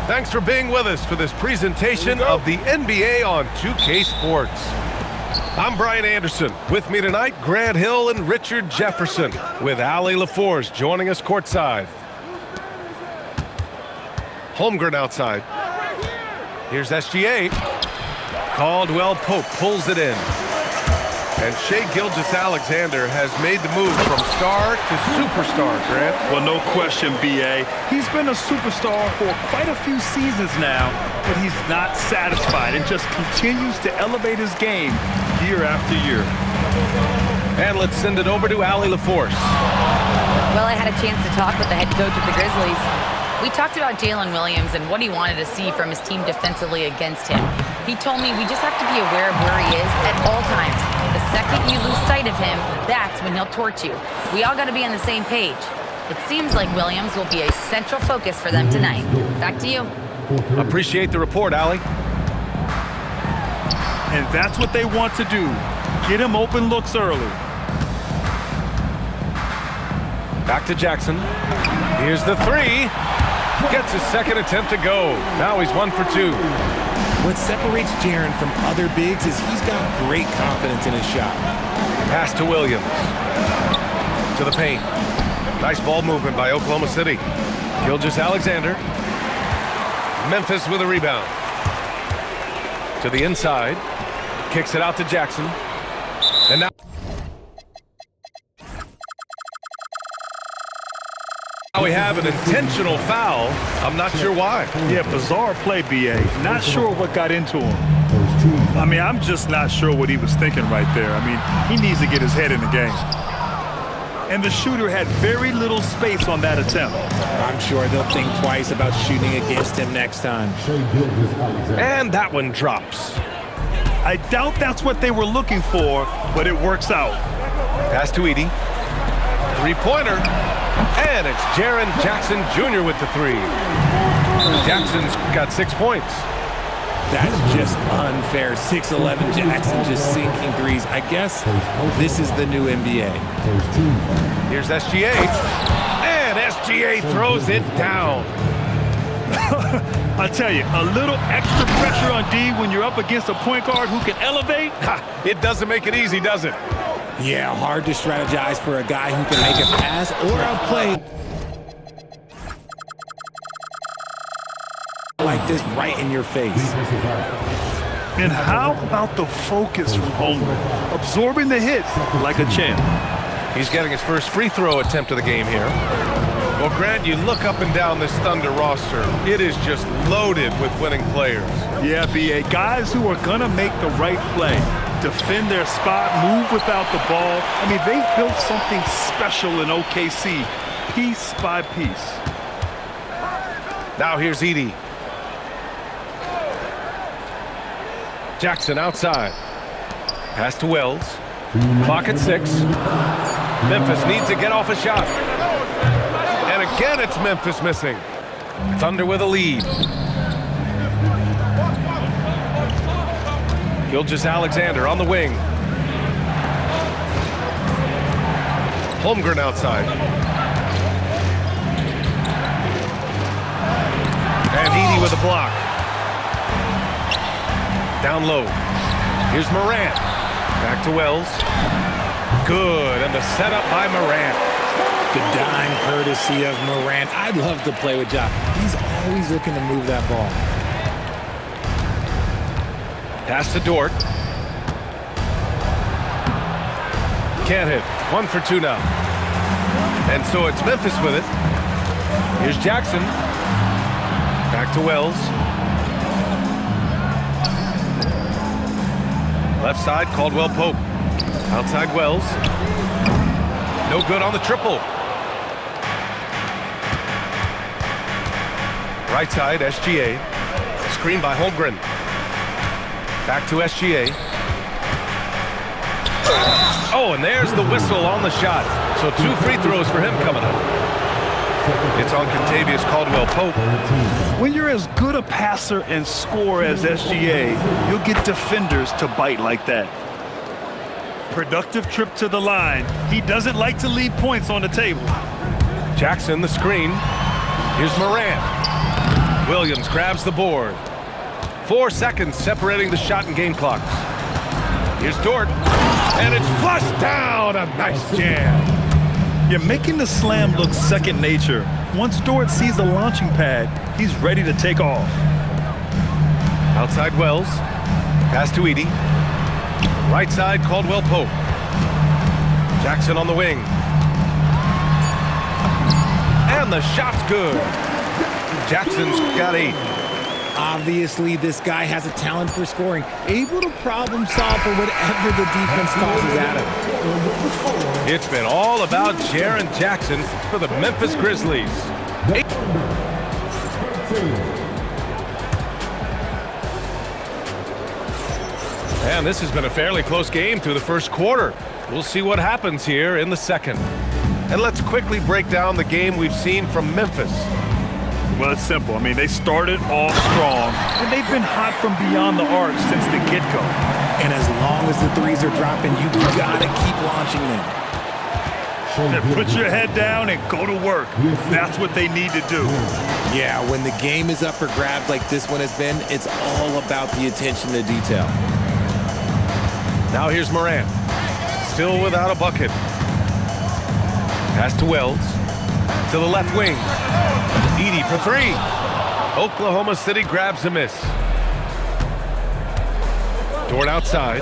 Thanks for being with us for this presentation of the NBA on 2K Sports. I'm Brian Anderson. With me tonight, Grant Hill and Richard Jefferson, with Allie LaForce joining us courtside. Holmgren outside. Here's SGA. Caldwell Pope pulls it in. And Shai Gilgeous-Alexander has made the move from star to superstar, Grant. Well, no question, B.A. He's been a superstar for quite a few seasons now, but he's not satisfied and just continues to elevate his game year after year. And let's send it over to Allie LaForce. Well, I had a chance to talk with the head coach of the Grizzlies. We talked about Jalen Williams and what he wanted to see from his team defensively against him. He told me we just have to be aware of where he is at all times. The second you lose sight of him, that's when he'll torch you. We all got to be on the same page. It seems like Williams will be a central focus for them tonight. Back to you. Appreciate the report, Allie. And that's what they want to do. Get him open looks early. Back to Jackson. Here's the three. Gets his second attempt to go. Now he's 1 for 2. What separates Jaren from other bigs is he's got great confidence in his shot. Pass to Williams. To the paint. Nice ball movement by Oklahoma City. Gilgeous-Alexander. Memphis with a rebound. To the inside. Kicks it out to Jackson. And now we have an intentional foul. I'm not sure why. Yeah, bizarre play, B.A. Not sure what got into him. I mean, I'm just not sure what he was thinking right there. I mean, he needs to get his head in the game. And the shooter had very little space on that attempt. I'm sure they'll think twice about shooting against him next time. And that one drops. I doubt that's what they were looking for, but it works out. Pass to Edey. Three-pointer. And it's Jaren Jackson Jr. with the three. Jackson's got 6 points. That's just unfair. 6'11" Jackson just sinking threes. I guess this is the new NBA. Here's SGA. And SGA throws it down. I tell you, a little extra pressure on D when you're up against a point guard who can elevate. It doesn't make it easy, does it? Yeah, hard to strategize for a guy who can make a pass or outplay like this right in your face. And how about the focus from Holmgren? Absorbing the hit like a champ. He's getting his first free throw attempt of the game here. Well, Grant, you look up and down this Thunder roster. It is just loaded with winning players. Yeah, B.A. Guys who are going to make the right play. Defend their spot, move without the ball. I mean, they've built something special in OKC, piece by piece. Now here's Edey. Jackson outside. Pass to Wells. Clock at 6. Memphis needs to get off a shot. And again, it's Memphis missing. Thunder with a lead. Gilgeous-Alexander on the wing. Holmgren outside. And Edey with a block. Down low. Here's Morant. Back to Wells. Good, and the setup by Morant. The dime courtesy of Morant. I'd love to play with Ja. He's always looking to move that ball. Pass to Dort. Can't hit. 1 for 2 now. And so it's Memphis with it. Here's Jackson. Back to Wells. Left side, Caldwell Pope. Outside Wells. No good on the triple. Right side, SGA. Screen by Holmgren. Back to SGA. Oh, and there's the whistle on the shot. So 2 free throws for him coming up. It's on Kentavious Caldwell-Pope. When you're as good a passer and scorer as SGA, you'll get defenders to bite like that. Productive trip to the line. He doesn't like to leave points on the table. Jackson, the screen. Here's Morant. Williams grabs the board. 4 seconds separating the shot and game clocks. Here's Dort, and it's flushed down. A nice jam. You're making the slam look second nature. Once Dort sees the launching pad, he's ready to take off. Outside Wells. Pass to Edey. Right side, Caldwell Pope. Jackson on the wing. And the shot's good. Jackson's got 8. Obviously, this guy has a talent for scoring, able to problem solve for whatever the defense tosses at him. It's been all about Jaren Jackson for the Memphis Grizzlies. And this has been a fairly close game through the first quarter. We'll see what happens here in the second. And let's quickly break down the game we've seen from Memphis. Well, it's simple. I mean, they started off strong, and they've been hot from beyond the arc since the get-go. And as long as the threes are dropping, you gotta keep launching them. Put your head down and go to work. That's what they need to do. Yeah, when the game is up for grabs like this one has been, it's all about the attention to detail. Now here's Morant. Still without a bucket. Pass to Wells. To the left wing. Edey for 3. Oklahoma City grabs a miss. Dort outside.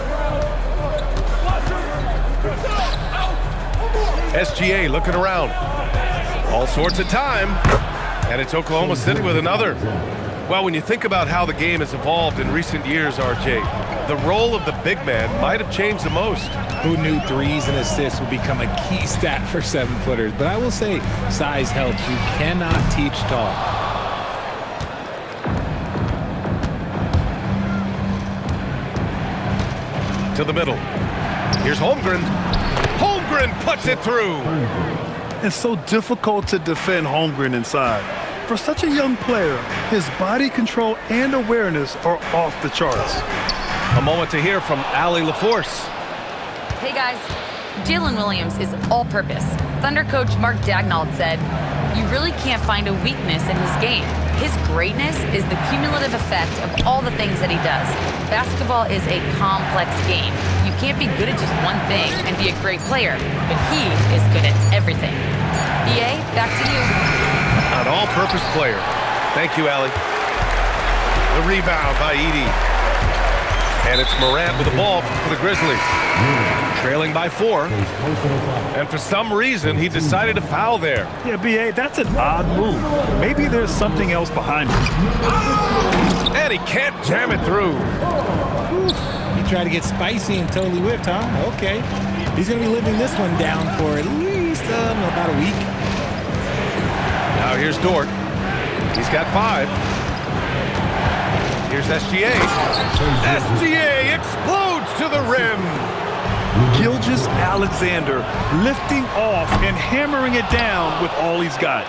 SGA looking around. All sorts of time. And it's Oklahoma City with another. Well, when you think about how the game has evolved in recent years, RJ, the role of the big man might have changed the most. Who knew threes and assists would become a key stat for 7-footers? But I will say, size helps. You cannot teach tall. To the middle. Here's Holmgren. Holmgren puts it through. It's so difficult to defend Holmgren inside. For such a young player, his body control and awareness are off the charts. A moment to hear from Allie LaForce. Hey guys, Jalen Williams is all-purpose. Thunder coach Mark Daigneault said, "You really can't find a weakness in his game. His greatness is the cumulative effect of all the things that he does. Basketball is a complex game. You can't be good at just one thing and be a great player, but he is good at everything." BA, back to you. An all-purpose player. Thank you, Allie. The rebound by Edey. And it's Morant with the ball for the Grizzlies. Trailing by 4. And for some reason, he decided to foul there. Yeah, BA, that's an odd move. Maybe there's something else behind it. And he can't jam it through. He tried to get spicy and totally whiffed, huh? Okay. He's going to be living this one down for at least about a week. Now here's Dort. He's got 5. Here's SGA. SGA explodes to the rim. Gilgeous-Alexander lifting off and hammering it down with all he's got.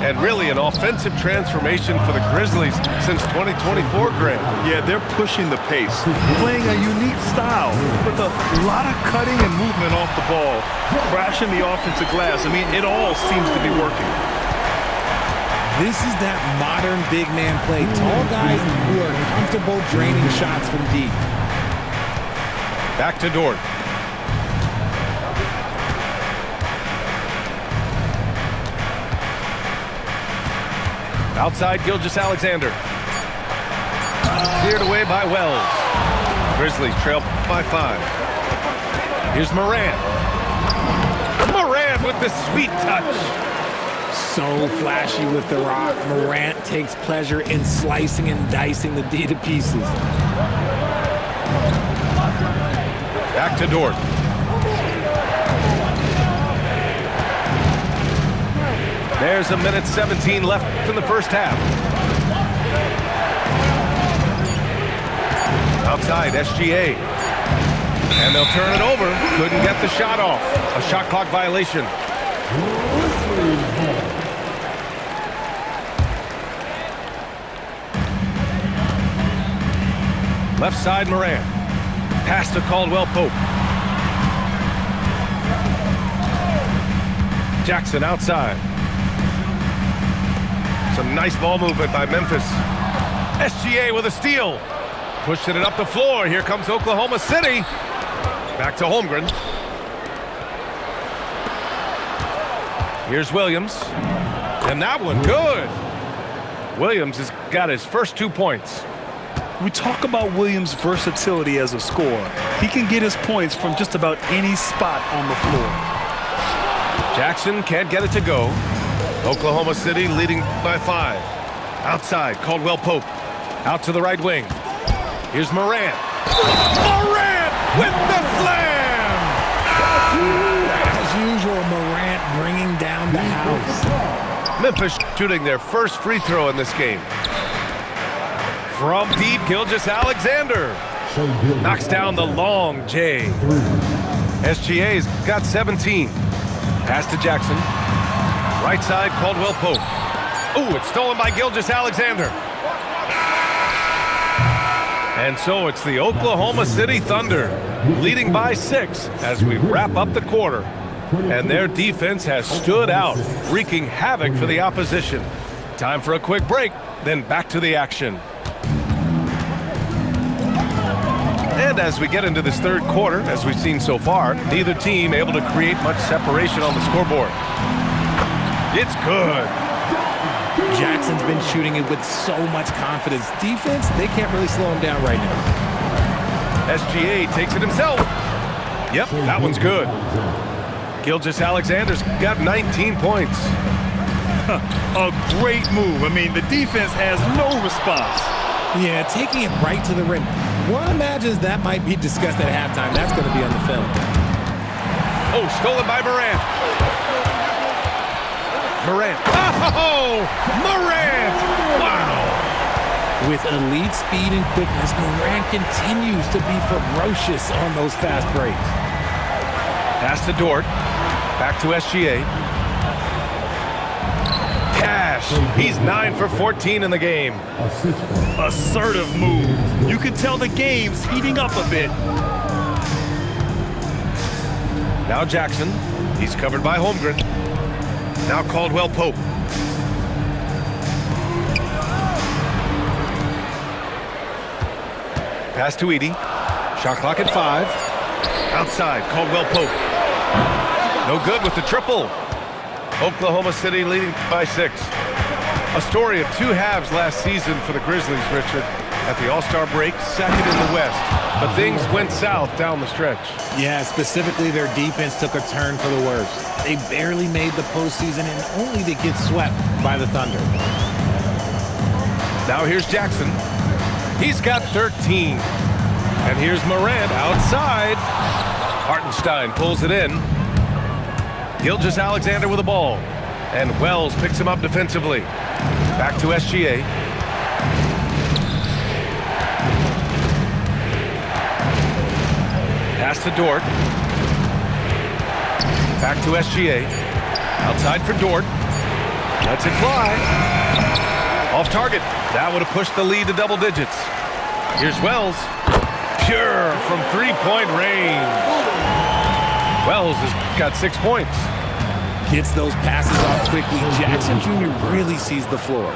And really an offensive transformation for the Grizzlies since 2024, Grant. Yeah, they're pushing the pace, playing a unique style with a lot of cutting and movement off the ball, crashing the offensive glass. I mean, it all seems to be working. This is that modern big man play. Tall guys who are comfortable draining shots from deep. Back to Dort. Outside Gilgeous-Alexander. Cleared away by Wells. Grizzlies trail by 5. Here's Morant. Morant with the sweet touch. So flashy with the rock. Morant takes pleasure in slicing and dicing the D to pieces. Back to Dort. There's 1:17 left in the first half. Outside, SGA. And they'll turn it over. Couldn't get the shot off. A shot clock violation. Left side, Morant. Pass to Caldwell Pope. Jackson outside. Some nice ball movement by Memphis. SGA with a steal. Pushing it up the floor. Here comes Oklahoma City. Back to Holmgren. Here's Williams. And that one, good. Williams has got his first 2 points. We talk about Williams' versatility as a scorer. He can get his points from just about any spot on the floor. Jackson can't get it to go. Oklahoma City leading by 5. Outside, Caldwell Pope. Out to the right wing. Here's Morant. Morant with the slam! As usual, Morant bringing down the house. Memphis shooting their first free throw in this game. From deep, Gilgeous-Alexander knocks down the long J. SGA's got 17. Pass to Jackson. Right side, Caldwell Pope. Ooh, it's stolen by Gilgeous-Alexander. And so it's the Oklahoma City Thunder leading by 6 as we wrap up the quarter. And their defense has stood out, wreaking havoc for the opposition. Time for a quick break, then back to the action. And as we get into this third quarter, as we've seen so far, neither team able to create much separation on the scoreboard. It's good. Jackson's been shooting it with so much confidence. Defense, they can't really slow him down right now. SGA takes it himself. Yep, that one's good. Gilgeous-Alexander's got 19 points. A great move. I mean, the defense has no response. Yeah, taking it right to the rim. One imagines that might be discussed at halftime. That's going to be on the film. Oh, stolen by Morant. Morant. Oh, Morant! Wow! With elite speed and quickness, Morant continues to be ferocious on those fast breaks. Pass to Dort. Back to SGA. Cash. He's 9 for 14 in the game. Assertive move. You can tell the game's heating up a bit. Now Jackson. He's covered by Holmgren. Now Caldwell Pope. Pass to Edey. Shot clock at 5. Outside, Caldwell Pope. No good with the triple. Oklahoma City leading by 6. A story of 2 halves last season for the Grizzlies, Richard. At the All-Star break, second in the West. But things went south down the stretch. Yeah, specifically their defense took a turn for the worse. They barely made the postseason and only to get swept by the Thunder. Now here's Jackson. He's got 13. And here's Morant outside. Hartenstein pulls it in. Gilgeous-Alexander with the ball. And Wells picks him up defensively. Back to SGA. Pass to Dort. Back to SGA. Outside for Dort. Lets it fly. Off target. That would have pushed the lead to double digits. Here's Wells. Pure from three-point range. Wells has got 6 points. Gets those passes off quickly. Jackson Jr. really sees the floor.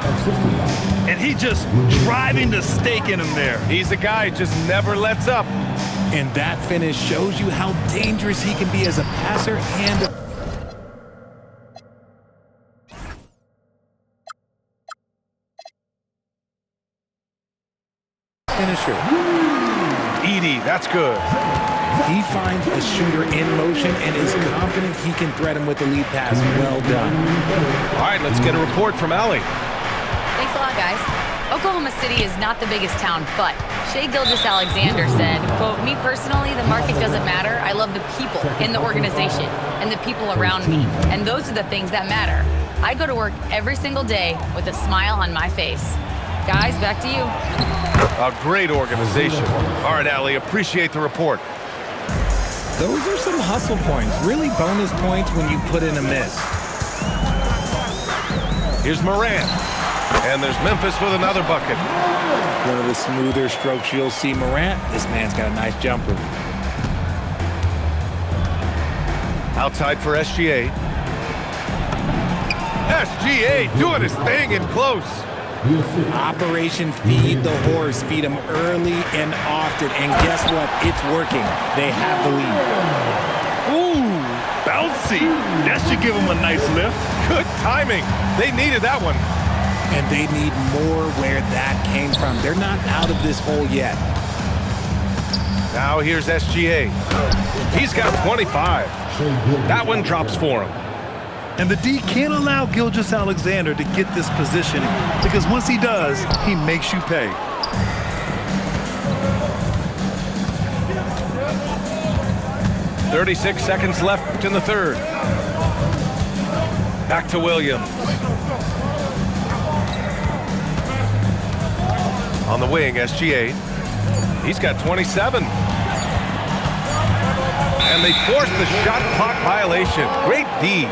And he just driving the stake in him there. He's a guy who just never lets up. And that finish shows you how dangerous he can be as a passer and a finisher. Edey, that's good. He finds a shooter in motion and is confident he can thread him with the lead pass. Well done. All right, let's get a report from Allie. Thanks a lot, guys. Oklahoma City is not the biggest town, but Shai Gilgeous-Alexander said, quote, "Me personally, the market doesn't matter. I love the people in the organization and the people around me. And those are the things that matter. I go to work every single day with a smile on my face." Guys, back to you. A great organization. All right, Allie, appreciate the report. Those are some hustle points. Really bonus points when you put in a miss. Here's Morant. And there's Memphis with another bucket. One of the smoother strokes you'll see Morant. This man's got a nice jumper. Outside for SGA. SGA doing his thing in close. Operation Feed the Horse. Feed him early and often. And guess what? It's working. They have the lead. Ooh, bouncy. That should give him a nice lift. Good timing. They needed that one. And they need more where that came from. They're not out of this hole yet. Now here's SGA. He's got 25. That one drops for him. And the D can't allow Gilgeous-Alexander to get this positioning because once he does, he makes you pay. .36 seconds left in the third. Back to Williams. On the wing, SGA. He's got 27. And they forced the shot clock violation. Great D.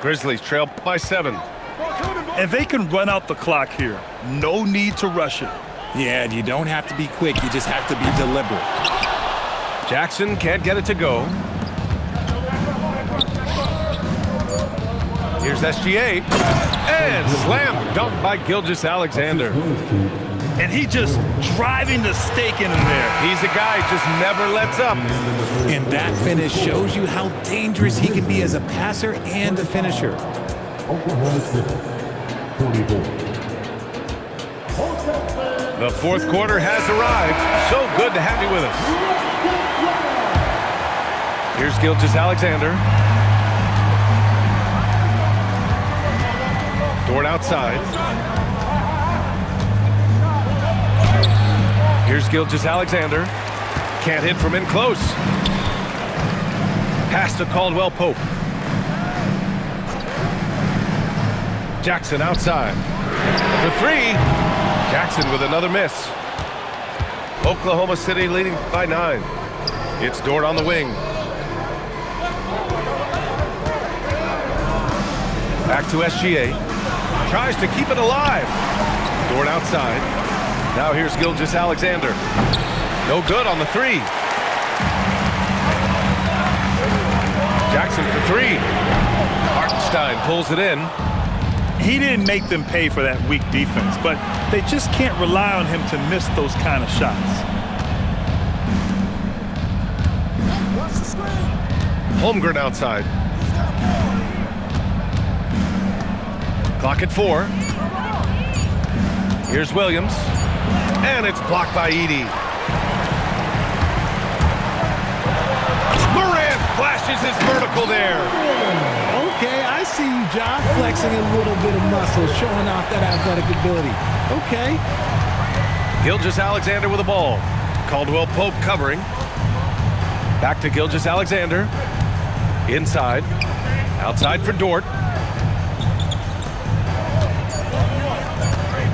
Grizzlies trail by 7. And they can run out the clock here. No need to rush it. Yeah, you don't have to be quick. You just have to be deliberate. Jackson can't get it to go. Here's SGA. And slam dunk by Gilgeous-Alexander. And he just driving the stake into there. He's a guy who just never lets up. And that finish shows you how dangerous he can be as a passer and a finisher. The fourth quarter has arrived. So good to have you with us. Here's Gilgeous-Alexander. Dort outside. Here's Gilgeous-Alexander. Can't hit from in close. Pass to Caldwell Pope. Jackson outside. For 3. Jackson with another miss. Oklahoma City leading by 9. It's Dort on the wing. Back to SGA. Tries to keep it alive. Dort outside. Now here's Gilgeous-Alexander. No good on the 3. Jackson for 3. Hartenstein pulls it in. He didn't make them pay for that weak defense, but they just can't rely on him to miss those kind of shots. Holmgren outside. Clock at 4. Here's Williams. And it's blocked by Edey. Morant flashes his vertical there. Okay, I see you, John, flexing a little bit of muscle, showing off that athletic ability. Okay. Gilgeous-Alexander with the ball. Caldwell Pope covering. Back to Gilgeous-Alexander. Inside. Outside for Dort.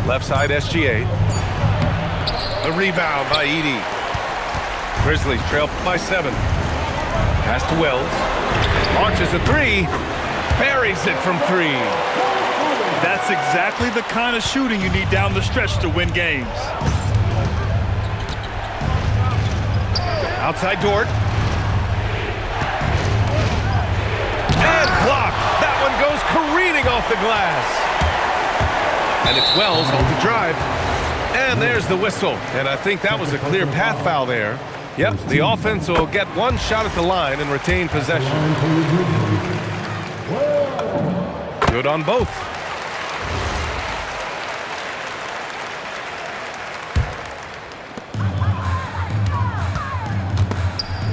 Left side SGA. The rebound by Edey. Grizzlies trail by 7. Pass to Wells. Launches a 3. Buries it from 3. That's exactly the kind of shooting you need down the stretch to win games. Outside Dort. And blocked. That one goes careening off the glass. And it's Wells on the drive. And there's the whistle. And I think that was a clear path foul there. Yep, the offense will get one shot at the line and retain possession. Good on both.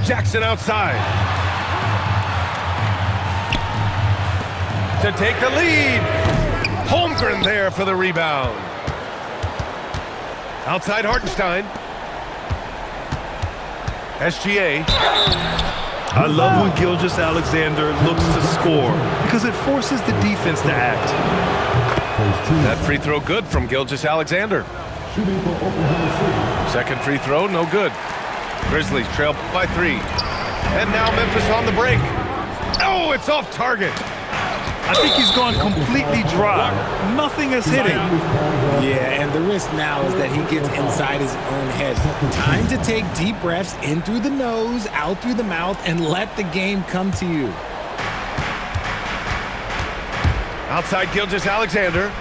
Jackson outside. To take the lead. Holmgren there for the rebound. Outside Hartenstein. SGA. I love when Gilgeous-Alexander looks to score because it forces the defense to act. That free throw good from Gilgeous-Alexander. Second free throw, no good. Grizzlies trail by 3. And now Memphis on the break. Oh, it's off target. I think he's gone completely dry. Nothing is hitting. Yeah, and the risk now is that he gets inside his own head. Time to take deep breaths in through the nose, out through the mouth, and let the game come to you. Outside Gilgeous-Alexander.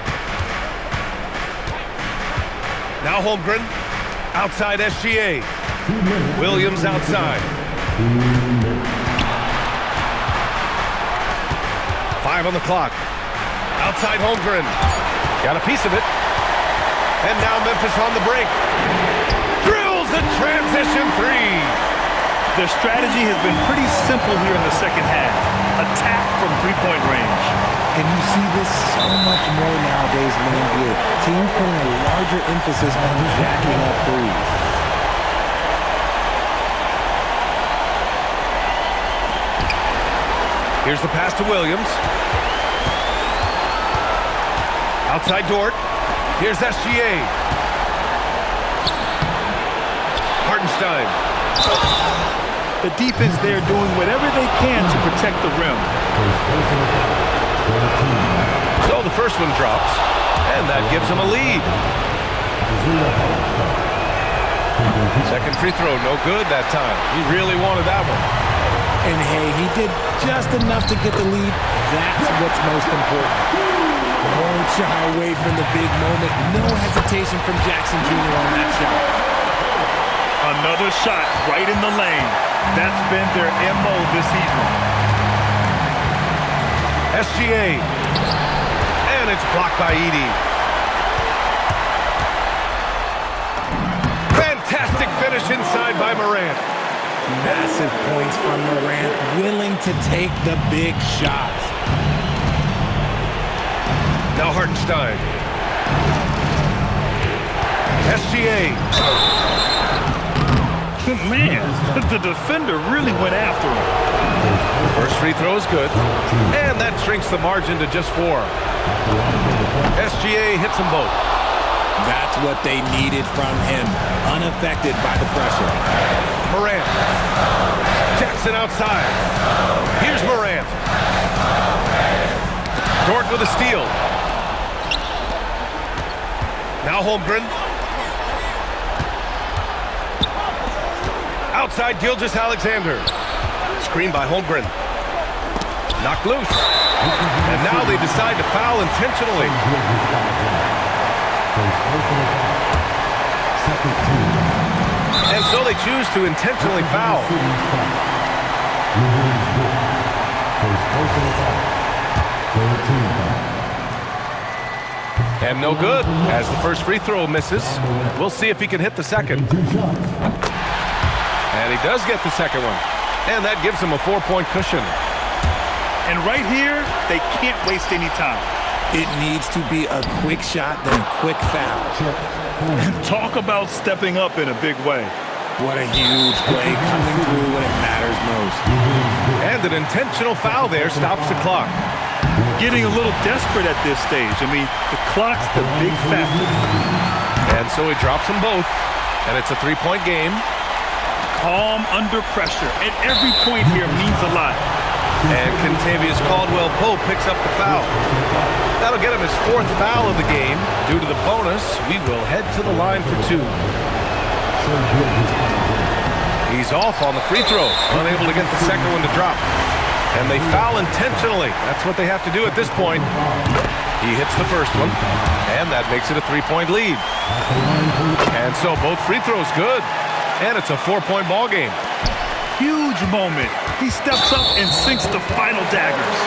Now Holmgren. Outside SGA. Williams outside. 5 on the clock. Outside Holmgren. Got a piece of it. And now Memphis on the break. Drills a transition three. Their strategy has been pretty simple here in the second half. Attack from three-point range. And you see this so much more nowadays in the NBA. Teams putting a larger emphasis on jacking up threes. Here's the pass to Williams. Outside Dort. Here's SGA. Hartenstein. The defense there doing whatever they can to protect the rim. So the first one drops, and that gives them a lead. Second free throw, no good that time. He really wanted that one. And hey, he did just enough to get the lead. That's what's most important. Won't shy away from the big moment. No hesitation from Jackson Jr. on that shot. Another shot right in the lane. That's been their MO this season. SGA. And it's blocked by Edey. Fantastic finish inside by Morant. Massive points from Morant, willing to take the big shots. Now Hartenstein. SGA. Man, the defender really went after him. First free throw is good. And that shrinks the margin to just 4. SGA hits them both. That's what they needed from him, unaffected by the pressure. Morant. Jackson outside. Here's Morant. Dort with a steal. Now Holmgren. Outside Gilgeous-Alexander. Screen by Holmgren. Knocked loose. And now they decide to foul intentionally. And so they choose to intentionally foul. And no good, as the first free throw misses. We'll see if he can hit the second. And he does get the second one. And that gives him a 4-point cushion. And right here, they can't waste any time. It needs to be a quick shot, then a quick foul. Talk about stepping up in a big way. What a huge play coming through when it matters most. And an intentional foul there stops the clock. Getting a little desperate at this stage. I mean, the clock's the big factor. And so he drops them both. And it's a 3-point game. Calm under pressure. And every point here means a lot. And Kentavious Caldwell-Pope picks up the foul. That'll get him his 4th foul of the game. Due to the bonus, we will head to the line for 2. He's off on the free throw, unable to get the second one to drop. And they foul intentionally. That's what they have to do at this point. He hits the first one, and that makes it a 3-point lead. And so both free throws good, and it's a 4-point ball game. Huge moment. He steps up and sinks the final daggers.